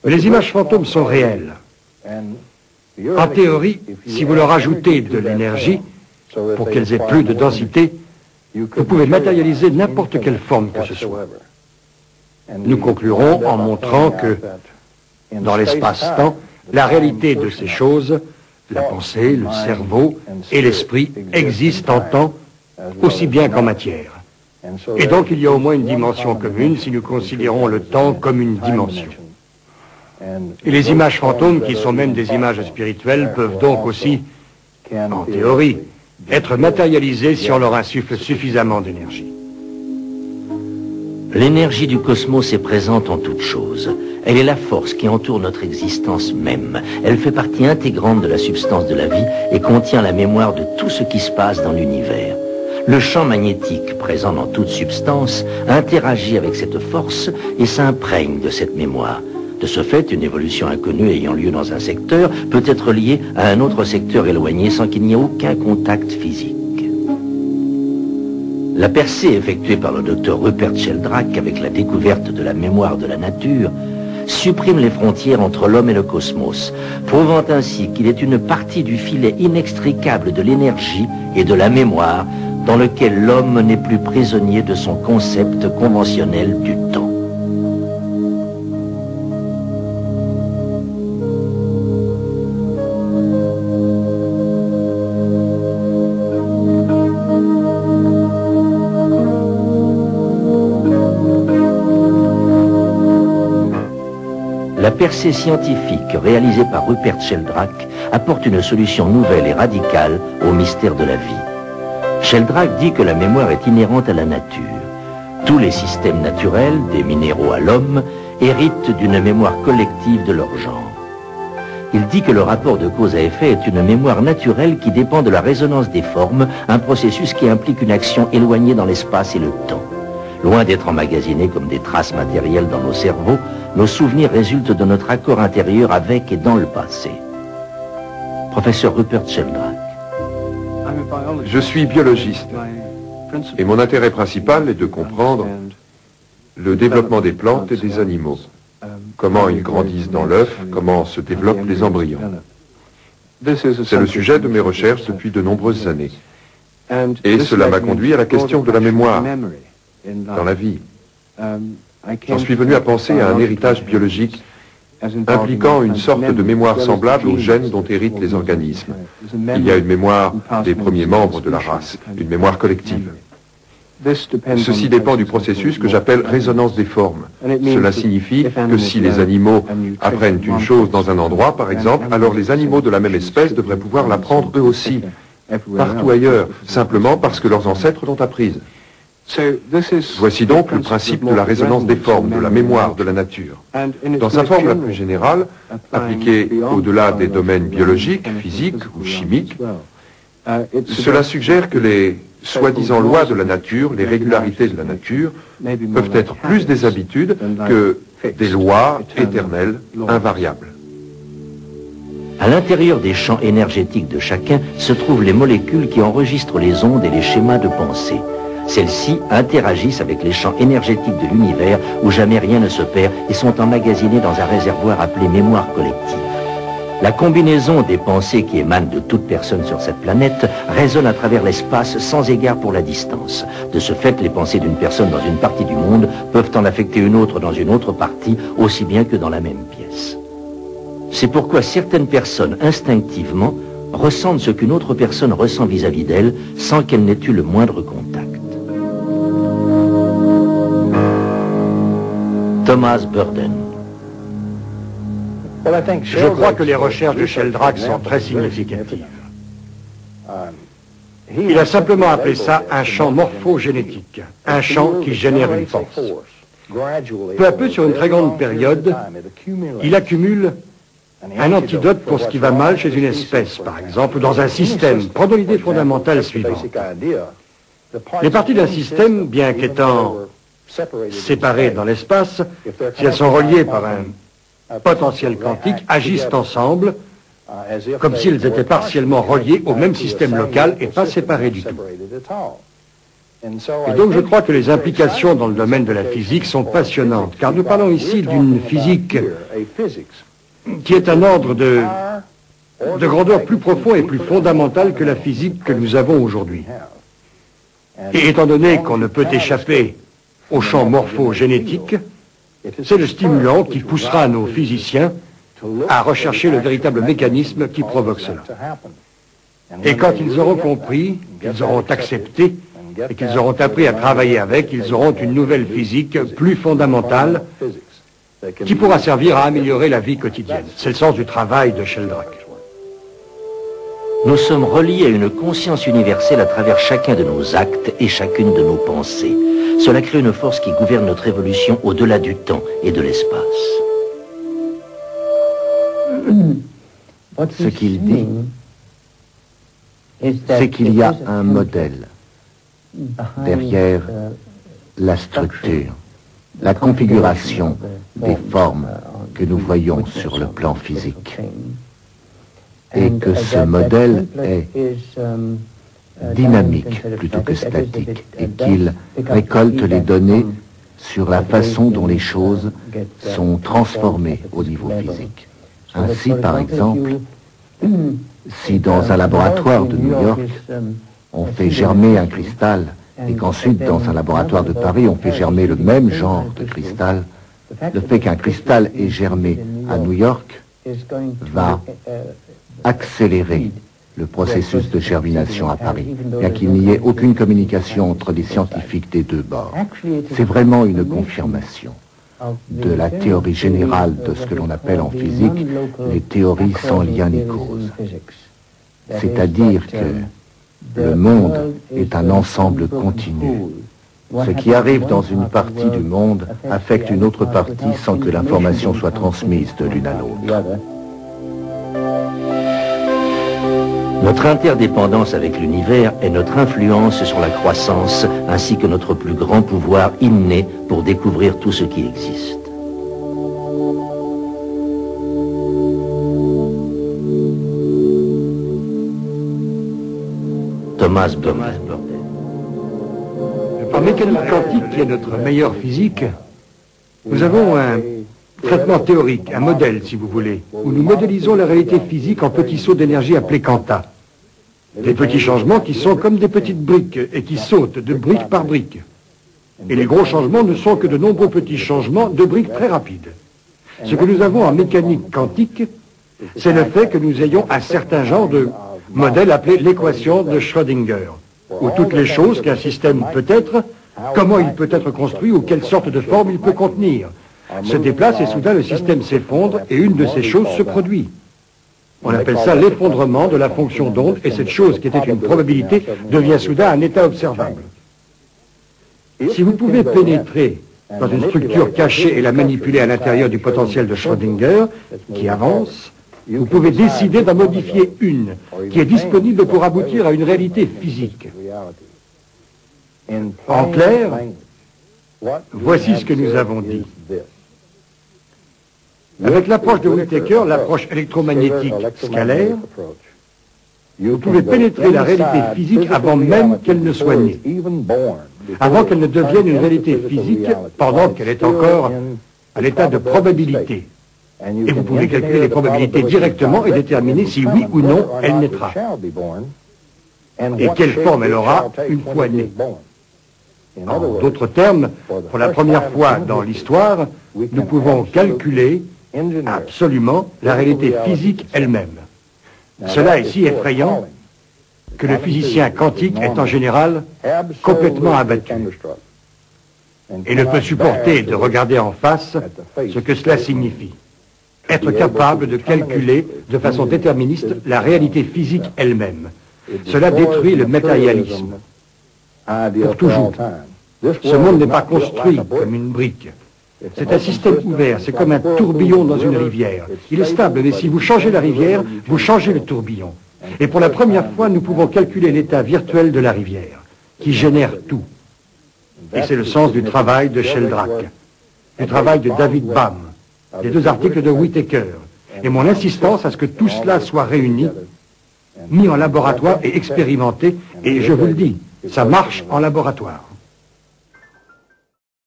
Mais les images fantômes sont réelles. En théorie, si vous leur ajoutez de l'énergie, pour qu'elles aient plus de densité, vous pouvez matérialiser n'importe quelle forme que ce soit. Nous conclurons en montrant que, dans l'espace-temps, la réalité de ces choses, la pensée, le cerveau et l'esprit existent en temps aussi bien qu'en matière. Et donc il y a au moins une dimension commune si nous considérons le temps comme une dimension. Et les images fantômes, qui sont même des images spirituelles, peuvent donc aussi, en théorie, être matérialisées si on leur insuffle suffisamment d'énergie. L'énergie du cosmos est présente en toutes choses. Elle est la force qui entoure notre existence même. Elle fait partie intégrante de la substance de la vie et contient la mémoire de tout ce qui se passe dans l'univers. Le champ magnétique, présent dans toute substance, interagit avec cette force et s'imprègne de cette mémoire. De ce fait, une évolution inconnue ayant lieu dans un secteur peut être liée à un autre secteur éloigné sans qu'il n'y ait aucun contact physique. La percée effectuée par le docteur Rupert Sheldrake avec la découverte de la mémoire de la nature supprime les frontières entre l'homme et le cosmos, prouvant ainsi qu'il est une partie du filet inextricable de l'énergie et de la mémoire dans lequel l'homme n'est plus prisonnier de son concept conventionnel du temps. La percée scientifique réalisée par Rupert Sheldrake apporte une solution nouvelle et radicale au mystère de la vie. Sheldrake dit que la mémoire est inhérente à la nature. Tous les systèmes naturels, des minéraux à l'homme, héritent d'une mémoire collective de leur genre. Il dit que le rapport de cause à effet est une mémoire naturelle qui dépend de la résonance des formes, un processus qui implique une action éloignée dans l'espace et le temps. Loin d'être emmagasinés comme des traces matérielles dans nos cerveaux, nos souvenirs résultent de notre accord intérieur avec et dans le passé. Professeur Rupert Sheldrake. Je suis biologiste et mon intérêt principal est de comprendre le développement des plantes et des animaux. Comment ils grandissent dans l'œuf, comment se développent les embryons. C'est le sujet de mes recherches depuis de nombreuses années. Et cela m'a conduit à la question de la mémoire dans la vie. J'en suis venu à penser à un héritage biologique impliquant une sorte de mémoire semblable aux gènes dont héritent les organismes. Il y a une mémoire des premiers membres de la race, une mémoire collective. Ceci dépend du processus que j'appelle résonance des formes. Cela signifie que si les animaux apprennent une chose dans un endroit, par exemple, alors les animaux de la même espèce devraient pouvoir l'apprendre eux aussi, partout ailleurs, simplement parce que leurs ancêtres l'ont apprise. Voici donc le principe de la résonance des formes, de la mémoire de la nature. Dans sa forme la plus générale, appliquée au-delà des domaines biologiques, physiques ou chimiques, cela suggère que les soi-disant lois de la nature, les régularités de la nature, peuvent être plus des habitudes que des lois éternelles, invariables. À l'intérieur des champs énergétiques de chacun se trouvent les molécules qui enregistrent les ondes et les schémas de pensée. Celles-ci interagissent avec les champs énergétiques de l'univers où jamais rien ne se perd et sont emmagasinées dans un réservoir appelé mémoire collective. La combinaison des pensées qui émanent de toute personne sur cette planète résonne à travers l'espace sans égard pour la distance. De ce fait, les pensées d'une personne dans une partie du monde peuvent en affecter une autre dans une autre partie, aussi bien que dans la même pièce. C'est pourquoi certaines personnes, instinctivement, ressentent ce qu'une autre personne ressent vis-à-vis d'elle sans qu'elle n'ait eu le moindre contact. Thomas Burden. Je crois que les recherches de Sheldrake sont très significatives. Il a simplement appelé ça un champ morphogénétique, un champ qui génère une force. Peu à peu, sur une très grande période, il accumule un antidote pour ce qui va mal chez une espèce, par exemple, ou dans un système. Prenons l'idée fondamentale suivante. Les parties d'un système, bien qu'étant séparées dans l'espace, si elles sont reliées par un potentiel quantique, agissent ensemble comme s'ils étaient partiellement reliés au même système local et pas séparés du tout. Et donc je crois que les implications dans le domaine de la physique sont passionnantes, car nous parlons ici d'une physique qui est un ordre de grandeur plus profond et plus fondamental que la physique que nous avons aujourd'hui. Et étant donné qu'on ne peut échapper au champ morphogénétique, c'est le stimulant qui poussera nos physiciens à rechercher le véritable mécanisme qui provoque cela. Et quand ils auront compris, qu'ils auront accepté et qu'ils auront appris à travailler avec, ils auront une nouvelle physique plus fondamentale qui pourra servir à améliorer la vie quotidienne. C'est le sens du travail de Sheldrake. Nous sommes reliés à une conscience universelle à travers chacun de nos actes et chacune de nos pensées. Cela crée une force qui gouverne notre évolution au-delà du temps et de l'espace. Ce qu'il dit, c'est qu'il y a un modèle derrière la structure, la configuration des formes que nous voyons sur le plan physique. Et que ce modèle est dynamique plutôt que statique, et qu'il récolte les données sur la façon dont les choses sont transformées au niveau physique. Ainsi, par exemple, si dans un laboratoire de New York, on fait germer un cristal, et qu'ensuite, dans un laboratoire de Paris, on fait germer le même genre de cristal, le fait qu'un cristal ait germé à New York va accélérer le processus de germination à Paris, bien qu'il n'y ait aucune communication entre les scientifiques des deux bords. C'est vraiment une confirmation de la théorie générale de ce que l'on appelle en physique les théories sans lien ni cause. C'est-à-dire que le monde est un ensemble continu. Ce qui arrive dans une partie du monde affecte une autre partie sans que l'information soit transmise de l'une à l'autre. Notre interdépendance avec l'univers est notre influence sur la croissance ainsi que notre plus grand pouvoir inné pour découvrir tout ce qui existe. Thomas Burnett. En mécanique quantique, qui est notre meilleure physique, nous avons un traitement théorique, un modèle, si vous voulez, où nous modélisons la réalité physique en petits sauts d'énergie appelés quanta. Des petits changements qui sont comme des petites briques et qui sautent de brique par brique. Et les gros changements ne sont que de nombreux petits changements de briques très rapides. Ce que nous avons en mécanique quantique, c'est le fait que nous ayons un certain genre de modèle appelé l'équation de Schrödinger, où toutes les choses qu'un système peut être, comment il peut être construit ou quelle sorte de forme il peut contenir, se déplace et soudain le système s'effondre et une de ces choses se produit. On appelle ça l'effondrement de la fonction d'onde et cette chose qui était une probabilité devient soudain un état observable. Si vous pouvez pénétrer dans une structure cachée et la manipuler à l'intérieur du potentiel de Schrödinger qui avance, vous pouvez décider d'en modifier une qui est disponible pour aboutir à une réalité physique. En clair, voici ce que nous avons dit. Avec l'approche de Whittaker, l'approche électromagnétique scalaire, vous pouvez pénétrer la réalité physique avant même qu'elle ne soit née, avant qu'elle ne devienne une réalité physique pendant qu'elle est encore à l'état de probabilité. Et vous pouvez calculer les probabilités directement et déterminer si oui ou non elle naîtra. Et quelle forme elle aura une fois née. En d'autres termes, pour la première fois dans l'histoire, nous pouvons calculer absolument la réalité physique elle-même. Cela est si effrayant que le physicien quantique est en général complètement abattu et ne peut supporter de regarder en face ce que cela signifie. Être capable de calculer de façon déterministe la réalité physique elle-même. Cela détruit le matérialisme. Pour toujours. Ce monde n'est pas construit comme une brique. C'est un système ouvert, c'est comme un tourbillon dans une rivière. Il est stable, mais si vous changez la rivière, vous changez le tourbillon. Et pour la première fois, nous pouvons calculer l'état virtuel de la rivière, qui génère tout. Et c'est le sens du travail de Sheldrake, du travail de David Bohm, des deux articles de Whittaker, et mon insistance à ce que tout cela soit réuni, mis en laboratoire et expérimenté, et je vous le dis, Ça marche en laboratoire.